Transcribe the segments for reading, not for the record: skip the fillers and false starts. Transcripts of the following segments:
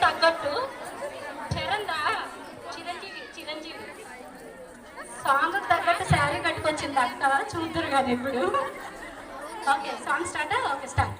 తగ్గట్టు చరణ్ చిరంజీవి సాంగ్ తగ్గట్టు శారీ కట్టుకొచ్చింది అక్క, చూద్దరు కదా ఇప్పుడు. Okay, song start. Okay, start.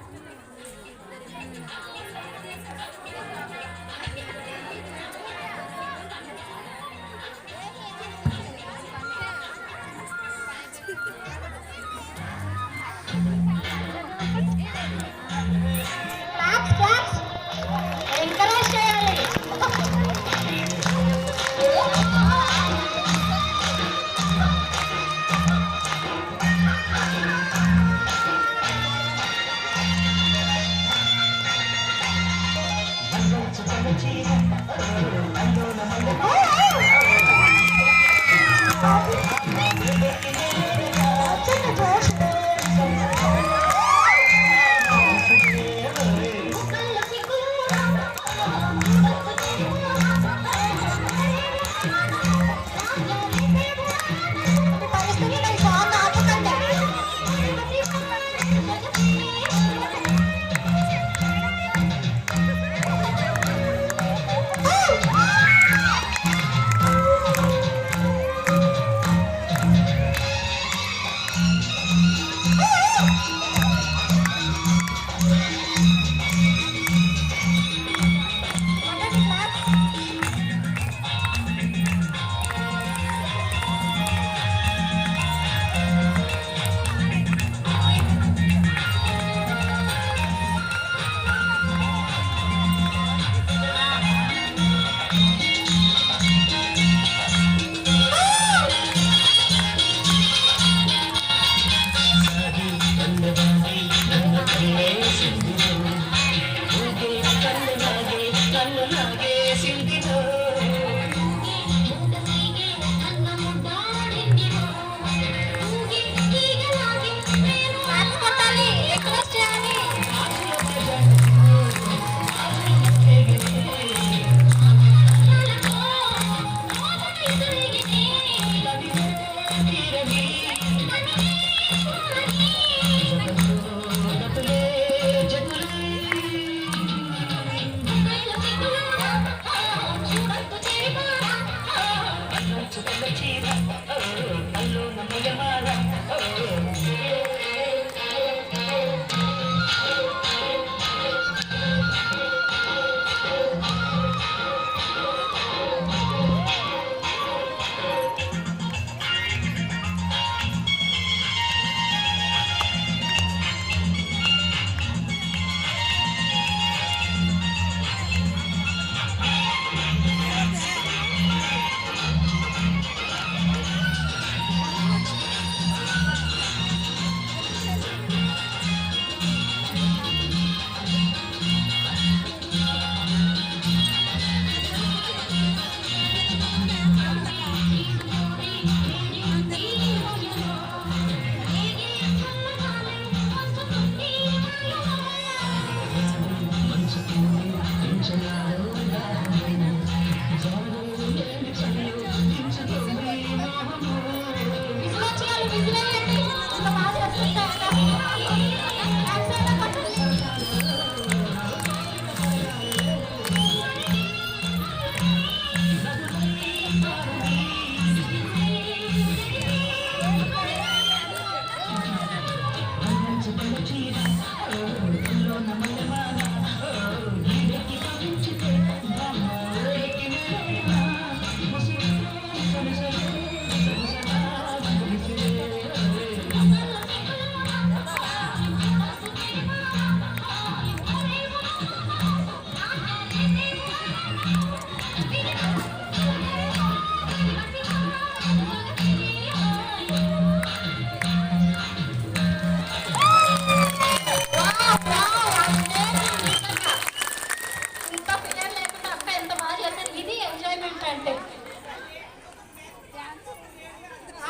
ఇంత ఫియర్ లేకుండా అక్క ఎంత బాగా చేశారు. ఇది ఎంజాయ్మెంట్ అంటే.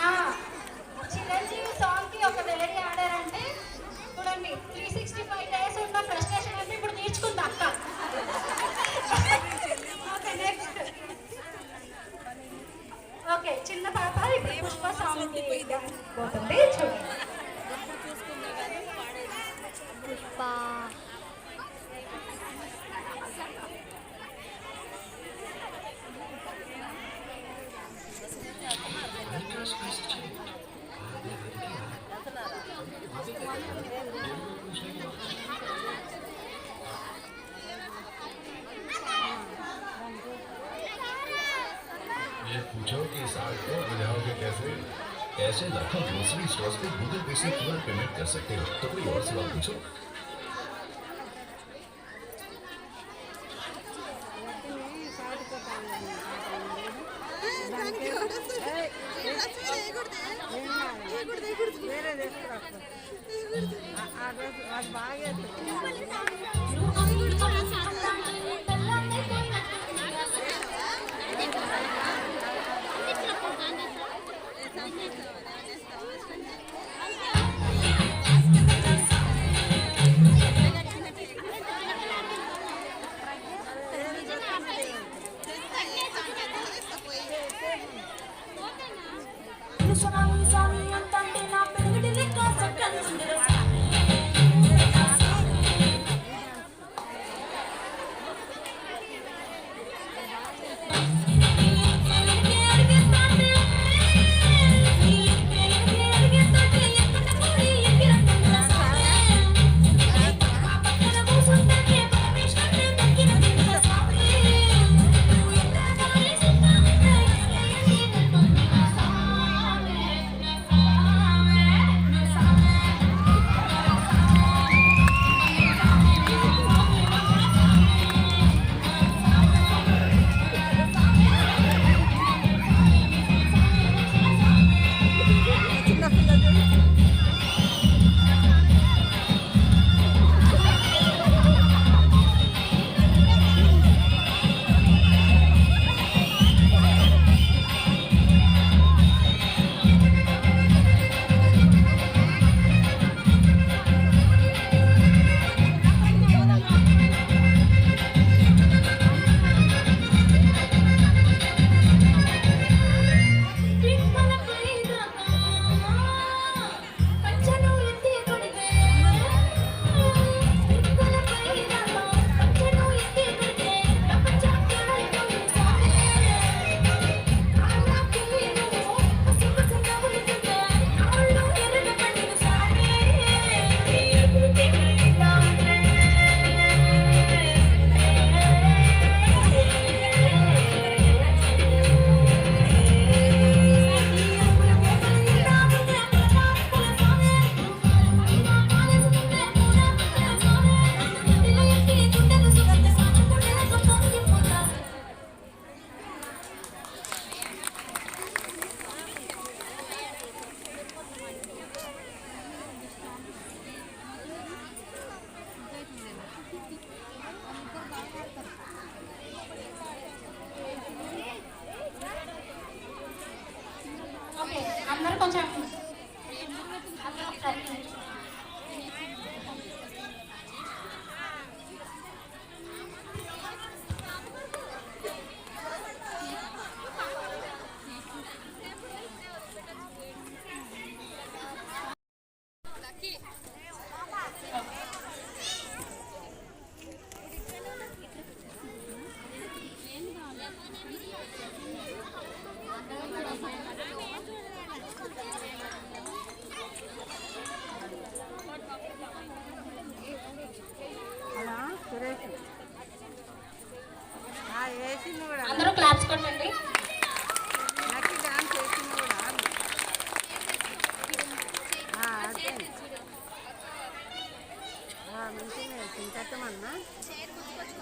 ఆ, చిరంజీవి సాంగ్ కి ఒక వేడి ఆడారంటే చూడండి, 365 డేస్ ఉన్న ఫ్రస్ట్రేషన్ అంటే ఇప్పుడు తీర్చుకుంది అక్క. Okay, next. ఓకే, చిన్న పాప ఇప్పుడు పుష్ప సాంగ్ పోతుంది చూడండి. పుష్ప ये पूछो कि इस आग को बुझाओगे कैसे? ऐसे लाखों ग्रोसरी स्टोर्स पे गूगल पे से क्यूआर पेमेंट कर सकते हो। तो कोई और सवाल पूछो।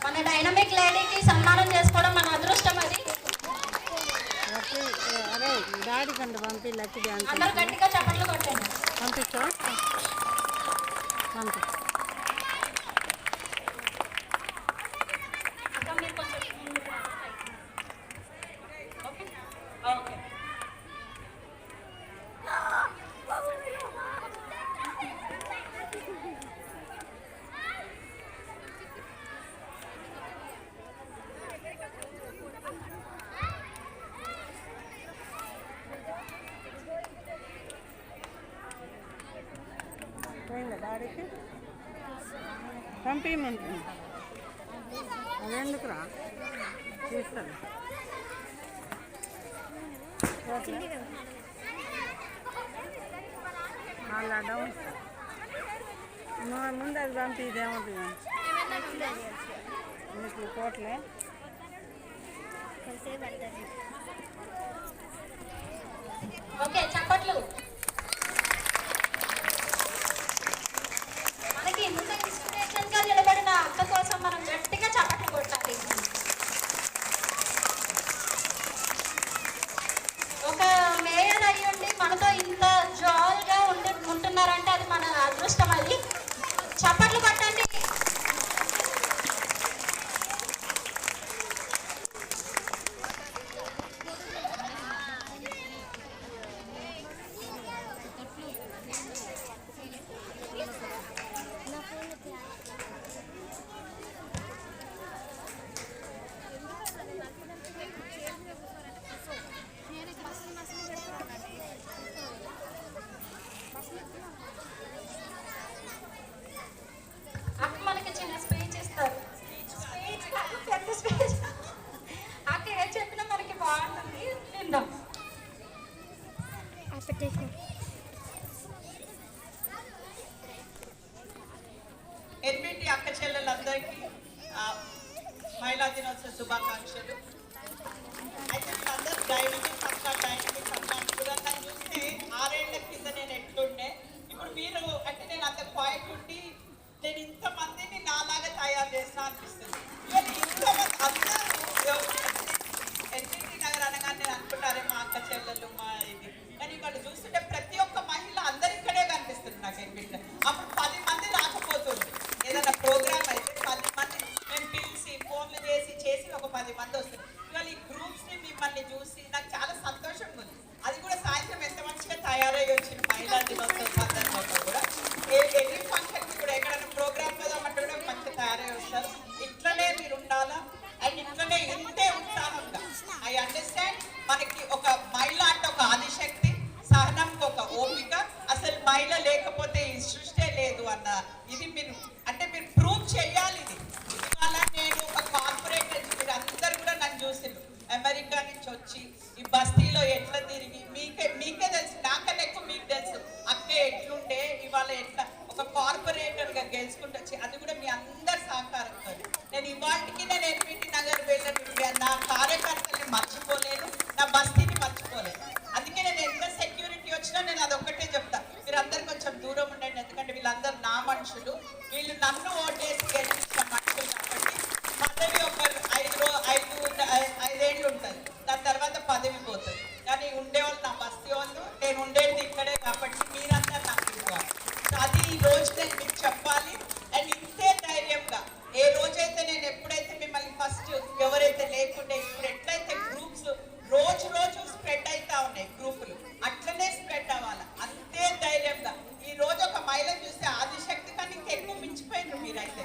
మన డైనమిక్ లేడీకి సన్మానం చేసుకోవడం మన అదృష్టం. అది అరే డాడీ కంటే పంపి లక్కీ డ్యాన్స్ అందరూ గట్టిగా చప్పట్లు కొట్టండి. పంపించా పంపి ఇంకా మీరు కొంచెం ఓకే ఓకే. డాడీకి పంపించమంటుంది. అదెందుకురా తీస్తాను మళ్ళా డౌన్ ముందు అది పంపి ఇదేమవుతుంది మీకు కోట్లే ఓకే చప్పట్లు. మనకి ఇంత ఇన్స్పిరేషన్ గా నిలబడిన అక్క కోసం మనం గట్టిగా చప్పట్లు కొట్టాలి. ఒక మేయర్ అయ్యుండి మనతో ఇంత జాల్గా ఉంటున్నారంటే అది మన అదృష్టం. అది చప్పట్లు కొట్టండి. అక్క మనకి చిన్న స్పీచ్ ఇస్తారు. స్పీచ్ కాదు, పెద్ద స్పీచ్. అక్క ఏం చెప్పినా మనకి బాగుంటుంది, విందాం. ఎన్బిటి అక్క చెల్లెలందరికీ మహిళా దినోత్సవ శుభాకాంక్షలు. అయితే వీళ్ళందరూ డైనమిక్ అక్క కూడా నన్ను చూస్తే 6 ఏళ్ల కింద నేను ఎట్లుండే, ఇప్పుడు మీరు అంటే నేను అంత క్వైట్ ఉండి నేను ఇంతమందిని నాలాగా తయారు చేస్తా అనిపిస్తుంది. ఇవాళ ఇంతమంది అందరూ ఎన్బిటి నగర్ అనగానే నేను అనుకుంటారే మా అక్క చెల్లెలు మా ఇది, కానీ వాళ్ళు చూస్తుంటే ప్రతి ఒక్క మహిళ అందరి ఇక్కడే కనిపిస్తుంది నాకు ఎన్బిటి. అప్పుడు 10 మంది రాకపోతుంది ఏదైనా ప్రోగ్రామ్ అయితే 10 మంది మేము పిలిచి ఫోన్లు చేసి ఒక 10 మంది వస్తారు. ఇవాళ ఈ గ్రూప్స్ ని మిమ్మల్ని చూసి నాకు చాలా సంతోషంగా ఉంది. అది కూడా సాయంత్రం ఎంత మంచిగా తయారై వచ్చిన మహిళా దినోత్సవం సందర్భంగా కూడా ఎన్ని ఫంక్షన్ కూడా ఎక్కడైనా ప్రోగ్రామ్ కదా అంటే కూడా మంచిగా తయారై వస్తారు. ఇట్లనే మీరు ఉండాలా అండ్ ఇట్లనే ఇంతే ఉత్సాహంగా. ఐ అండర్స్టాండ్ మనకి ఒక మహిళ అంటే ఒక ఆదిశక్తి, సహనంకి ఒక ఓపిక, అసలు మహిళ లేకపోతే ఈ సృష్టి లేదు అన్న ఇది మీరు అంటే మీరు ప్రూవ్ చేయాలి. ఇది ఇవాళ నేను ఒక కార్పొరేట్ మీరు అందరు కూడా నన్ను చూసిండ్రు అమెరికా నుంచి వచ్చి ఈ బస్తీలో ఎట్లా తిరిగి మీకే తెలుసు, నాకన్నా ఎక్కువ మీకు తెలుసు అక్కే ఎట్లుండే ఇవాళ ఎట్లా ఒక కార్పొరేటర్ గా గెలుచుకుంటూ వచ్చి, అది కూడా మీ అందరి సహకారంతో. నేను ఇవాటికి నేను ఎన్బిటి నగర్ వెళ్ళినట్టు నా కార్యకర్తల్ని మర్చిపోలేను, నా బస్తీని మర్చిపోలేను. అందుకే నేను ఎంత సెక్యూరిటీ వచ్చినా నేను అదొక్కటే చెప్తా, మీరు అందరు కొంచెం దూరం ఉండండి. ఎందుకంటే వీళ్ళందరూ నా మనుషులు, వీళ్ళు నన్ను ఓటేసి గెలిపించిన మనుషులు కాబట్టి పదవి ఒక 5 ఏళ్ళు ఉంటుంది, దాని తర్వాత పదవి పోతుంది. కానీ ఉండేవాళ్ళు నా బస్తీ వాళ్ళు, నేను ఉండేది ఇక్కడే కాబట్టి మీరందరూ నాకు ఇవ్వాలి. అది ఈ రోజు నేను మీకు చెప్పాలి. అండ్ ఇంతే ధైర్యంగా ఏ రోజైతే నేను ఎప్పుడైతే మిమ్మల్ని ఫస్ట్ ఎవరైతే లేకుండే ఇప్పుడు ఎట్లయితే గ్రూప్స్ రోజు స్ప్రెడ్ అవుతా ఉన్నాయి గ్రూపులు, అట్లనే స్ప్రెడ్ అవ్వాలి. అంతే ధైర్యంగా ఈ రోజు ఒక మహిళ చూస్తే ఆదిశక్తి కానీ ఇంకెక్కువ మించిపోయినారు మీరైతే.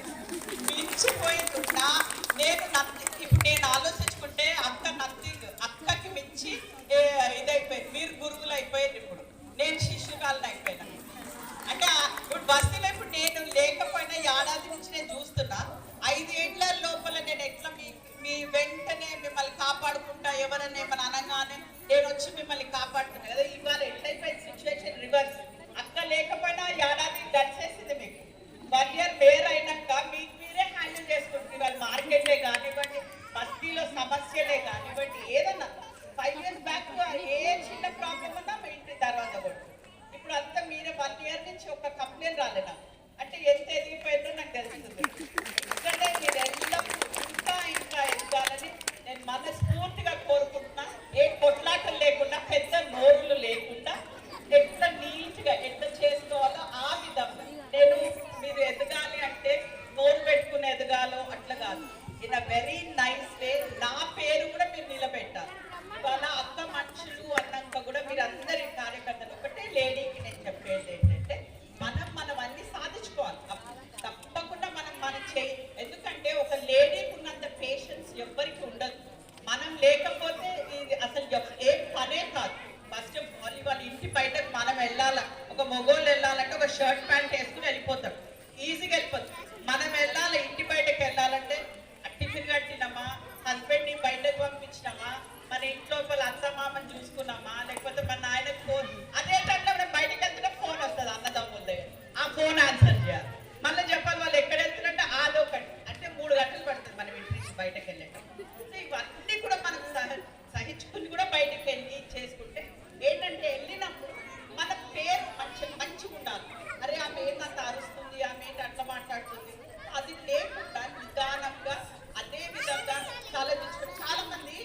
In a very nice way నా పేరు కూడా మీరు నిలబెట్టాలి. ఇవాళ అక్క మనుషులు అన్నాక కూడా మీరు అందరి కార్యకర్తలు ఒకటే లేడీకి నేను చెప్పేది ఏంటంటే మనం అన్ని సాధించుకోవాలి. తప్పకుండా మనం చేయి. ఎందుకంటే ఒక లేడీకి ఉన్నంత పేషెన్స్ ఎవ్వరికి ఉండదు. మనం లేకపోతే ఇది అసలు ఏం పనే కాదు. ఫస్ట్ వాళ్ళ ఇంటి బయటకు మనం వెళ్ళాలా, ఒక మొగోళ్ళు వెళ్ళాలంటే ఒక షర్ట్ ప్యాంట్ వేసుకుని వెళ్ళిపోతాం, ఈజీగా వెళ్ళిపోతాం. మనం వెళ్ళాలి, ఇంటి బయటకు వెళ్ళాలంటే టిఫిన్ కట్టినామా, హస్బెండ్ని బయటకు పంపించినామా, మన ఇంట్లో వాళ్ళ అత్తమామని చూసుకున్నామా, లేకపోతే మన నాయనకు ఫోన్, అదే టైంలో మనం బయటకు వెళ్తున్నా ఫోన్ వస్తుంది అన్నదమ్ముల దగ్గర, ఆ ఫోన్ ఆన్సర్ చేయాలి. మళ్ళీ చెప్పాలి వాళ్ళు ఎక్కడ వెళ్తున్నట్టే ఆదొకటి, అంటే 3 గంటలు పడుతుంది మనం ఇంటి నుంచి బయటకు వెళ్ళేటప్పుడు. సో ఇవన్నీ కూడా మనం సహించుకుని కూడా బయటకు వెళ్ళి చేసుకుంటే ఏంటంటే వెళ్ళినప్పుడు మన పేరు మంచిగా ఉండాలి. అరే ఆమె ఏంటంత అరుస్తుంది, ఆమె ఏంటి అట్లా మాట్లాడుతుంది, అది లేకుండా నిదానంగా అదే విధంగా ఆలోచించుకుంటే చాలా మంది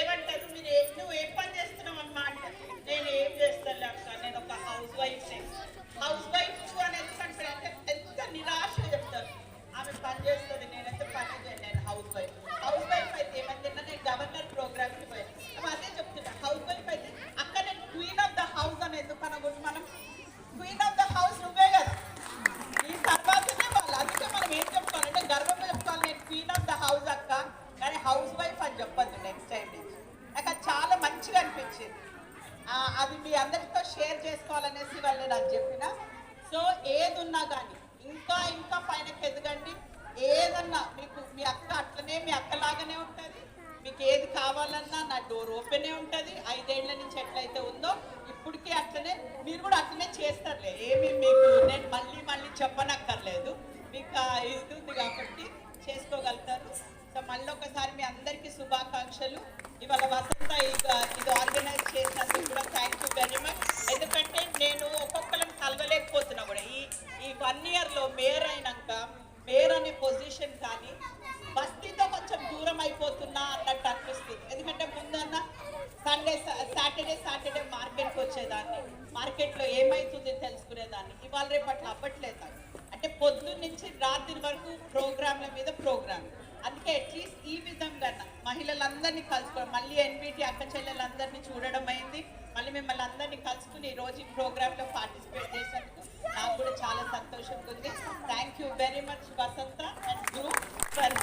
ఏమంటారు, నువ్వు ఏం పని చేస్తున్నావు అమ్మా అంటే నేను ఏం చేస్తాను అక్క, నేను ఒక హౌస్ వైఫ్ అని ఎందుకంటే ఎంత నిరాశగా చెప్తారు. ఆమె పని చేస్తుంది, నేనైతే పని చేయను, నేను హౌస్ వైఫ్ అయితే ఏమైందన్నా నేను గవర్నర్ ప్రోగ్రామ్కి పోయాను. అదే చెప్తున్నా, హౌస్ వైఫ్ అయితే అక్క నేను క్వీన్ ఆఫ్ ద హౌస్ అని ఎందుకు అనకూడదు. మనం క్వీన్ ఆఫ్ ద హౌస్ నువ్వే కదా, ఈ తర్వాతనే వాళ్ళు. అందుకే మనం ఏం చెప్పుకోవాలంటే గర్వంగా చెప్పుకోవాలి, నేను క్వీన్ ఆఫ్ ద హౌస్ అక్క, కానీ హౌస్ వైఫ్ అని చెప్పద్దు నెక్స్ట్ టైం నుంచి. నాకు అది చాలా మంచిగా అనిపించింది. అది మీ అందరితో షేర్ చేసుకోవాలనేసి వాళ్ళు నాకు చెప్పిన. సో ఏది ఉన్నా కానీ ఇంకా పైనకి ఎదగండి. ఏదన్నా మీకు మీ అక్క అట్లనే మీ అక్కలాగానే ఉంటుంది. మీకు ఏది కావాలన్నా నా డోర్ ఓపెనే ఉంటుంది. 5 ఏళ్ల నుంచి ఎట్లయితే ఉందో ఇప్పటికీ అట్లనే మీరు కూడా అట్లనే చేస్తారులే. ఏమి మీకు నేను మళ్ళీ చెప్పనక్కర్లేదు, మీకు ఇది ఉంది కాబట్టి చేసుకోగలుగుతారు. సో మళ్ళీ ఒకసారి మీ అందరికీ శుభాకాంక్షలు. ఇవాళ వసంత ఇది ఆర్గనైజ్ చేసినందుకు కూడా థ్యాంక్ యూ వెరీ మచ్. ఎందుకంటే నేను ఒక్కొక్కరిని కలవలేకపోతున్నా కూడా ఈ 1 ఇయర్లో మేయర్ అయినాక మేయర్ అనే పొజిషన్ కానీ బస్తీతో కొంచెం దూరం అయిపోతున్నా అన్నట్టు అనిపిస్తుంది. ఎందుకంటే ముందన్న సాటర్డే మార్కెట్కి వచ్చేదాన్ని, మార్కెట్లో ఏమవుతుంది తెలుసుకునేదాన్ని. ఇవాళ రేపట్లో అవ్వట్లేదు. అంటే పొద్దున్న నుంచి రాత్రి వరకు ప్రోగ్రాంల మీద ప్రోగ్రామ్. అందుకే అట్లీస్ట్ ఈ విధంగా మహిళలందరినీ కలుసుకోవడం, మళ్ళీ ఎన్బిటి అక్క చెల్లెలందరినీ చూడడం అయింది. మళ్ళీ మిమ్మల్ని అందరినీ కలుసుకుని ఈరోజు ఈ ప్రోగ్రాంలో పార్టిసిపేట్ చేసినందుకు నాకు కూడా చాలా సంతోషంగా ఉంది. Thank you very much Vasantha and group for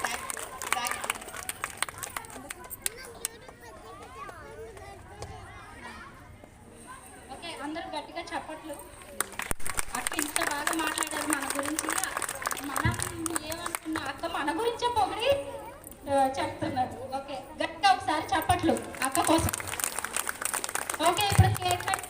thank you. Okay, అందరూ గట్టిగా చప్పట్లు. అక్క ఇంత బాగా మాట్లాడారు మన గురించి. మనం ఏమనుకున్నా అక్క మన గురించే పొగిడి చెప్తున్నారు. ఓకే, గట్టిగా ఒకసారి చప్పట్లు అక్క కోసం. ఓకే, ఇప్పుడు కేక్ కట్.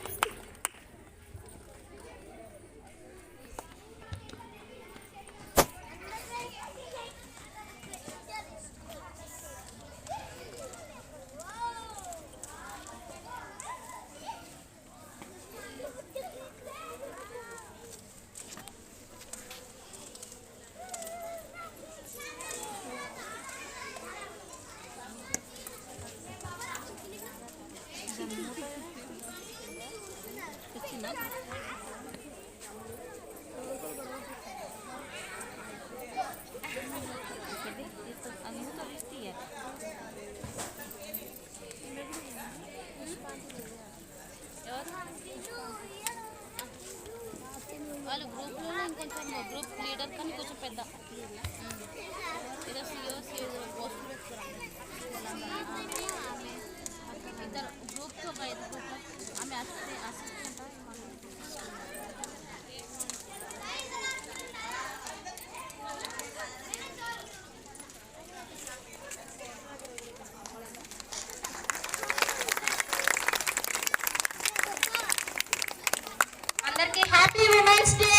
వాళ్ళు గ్రూప్లో ఇంకొంచెం గ్రూప్ లీడర్ కానీ కొంచెం పెద్ద ఈరోజు పోస్టులు పెట్టుకున్నాం. ఇద్దరు గ్రూప్కి ఒక 5 గ్రూప్లో ఆమె అసిస్టెంట్. అందరికీ హ్యాపీ విమెన్స్ డే.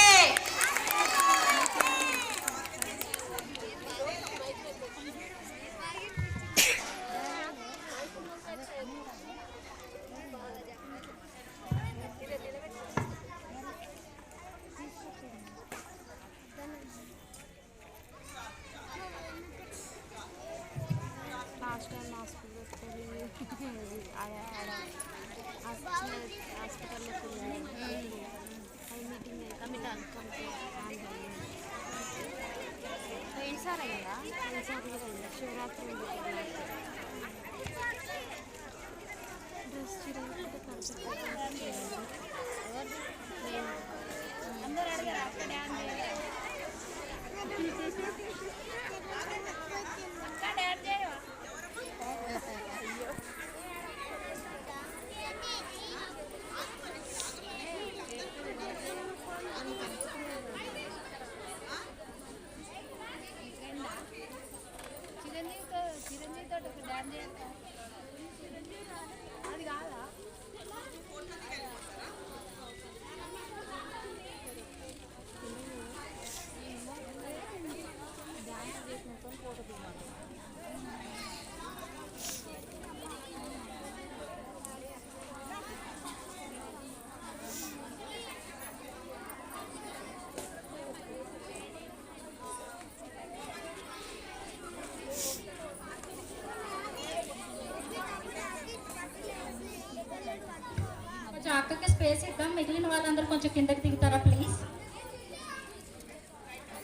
కొంచెం అక్కకి స్పేస్ ఇద్దాం. మిగిలిన వాళ్ళందరూ కొంచెం కిందకి దిగుతారా ప్లీజ్?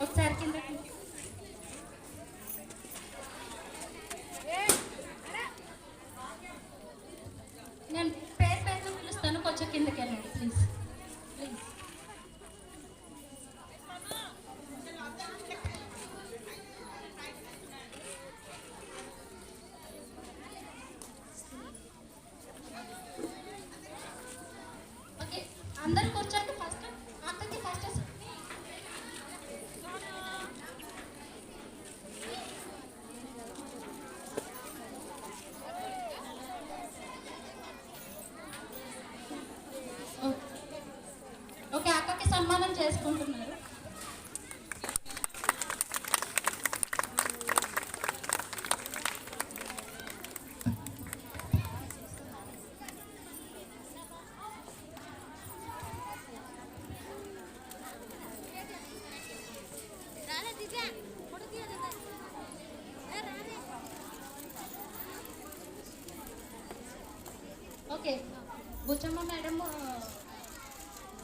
ఒకసారి కిందకి. నేను పేరు పేరుతో పిలుస్తాను, కొంచెం కిందకి వెళ్ళండి ప్లీజ్ ప్లీజ్. ఓకే, అందరు కూర్చోండి. ఫస్ట్ అక్కకి ఫస్ట్. ఓకే, అక్కకి సన్మానం చేసుకుంటున్నారు. ఓకే, బుచ్చమ్మ మేడం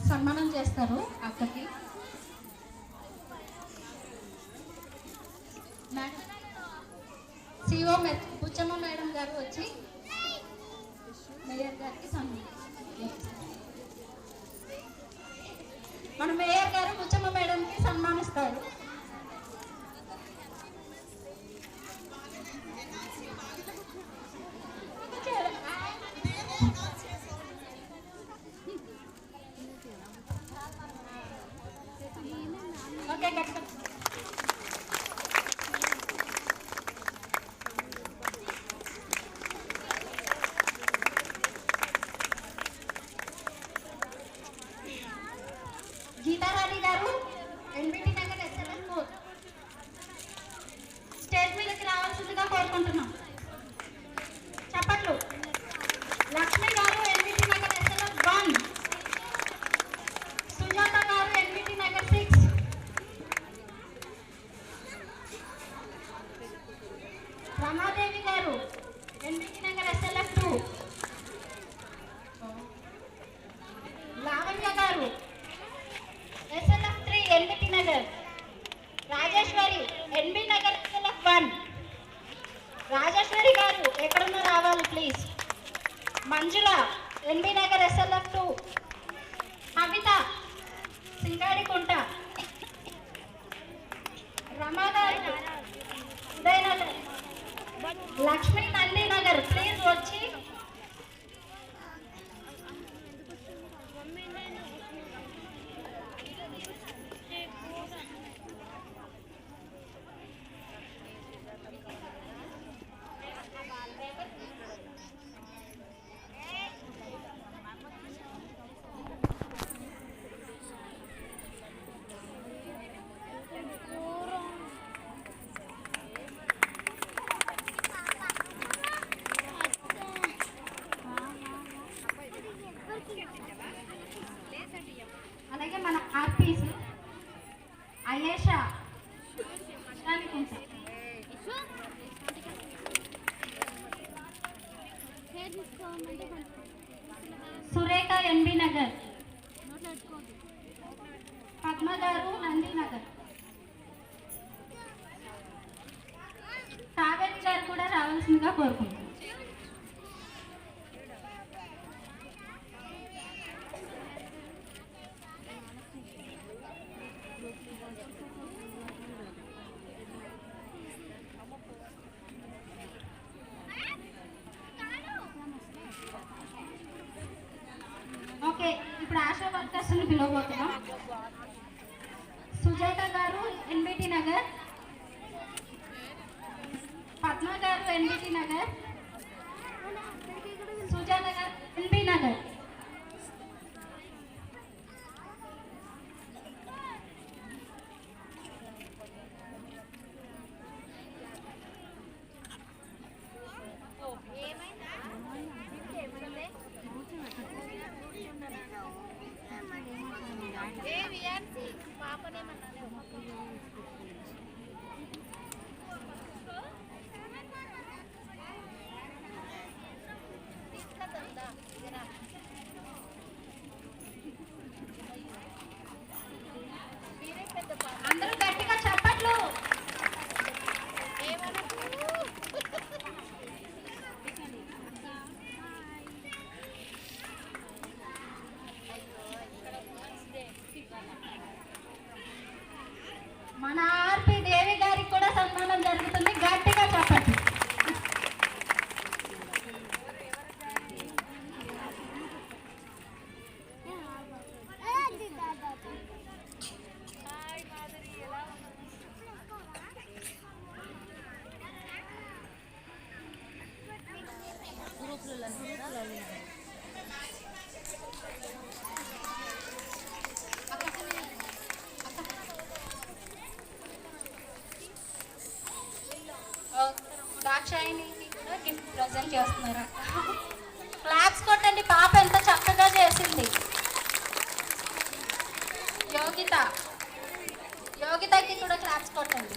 సన్మానం చేస్తారు అక్కకి. మేడం సిఓ బుచ్చమ్మ మేడం గారు వచ్చి మేయర్ గారికి సన్మానం. మన మేయర్ గారు బుచ్చమ్మ మేడంకి సన్మానిస్తారు. ఓకే, గీతారాణి గారు ఎన్బిటి నగర్ ఎస్ఎల్ఎస్ 4 స్టేజ్ మీదకి రావాల్సిందిగా కోరుకుంటున్నాం. చప్పట్లు. లక్ష్మి గారు ఎన్బిటి నగర్ ఎస్ఎల్ఎస్ 1, సుజాత గారు ఎన్బిటి నగర్ 6, రమాదేవి గారు NBT Nagar SLS 2, Lavanya garu SLF 3 NBT Nagar, Rajeshwari NB Nagar SLF 1. Rajeshwari garu ఎక్కడున్నా రావాలి please. Manjula NB Nagar SLF 2, Kavitha Singadikunta, Rama garu Udayanagar, Lakshmi Nandi Nagar please వచ్చి. అలాగే మన ఆర్పీస్ అయేషా సురేఖ ఎన్బి నగర్, పద్మ గారు నంది నగర్, రావాల్సిందిగా కోరుకుంటున్నాను. ఓకే, ఇప్పుడు ఆశా వర్కర్స్ని పిలవబోతున్నాం. సుజాత గారు ఎన్బిటి నగర్, పద్మ గారు ఎన్బిటి నగర్, సుజాత గారు ఎన్బి నగర్. అందరూ గట్టిగా చప్పట్లు. మన ఆర్పి దేవి గారికి కూడా సన్మానం జరుగుతుంది. గట్టిగా చెప్పండి. దాక్షాయినికి కూడా గిఫ్ట్ ప్రజెంట్ చేస్తున్నారు. క్లాప్స్ కొట్టండి, పాప ఎంత చక్కగా చేసింది. యోగితకి కూడా క్లాప్స్ కొట్టండి.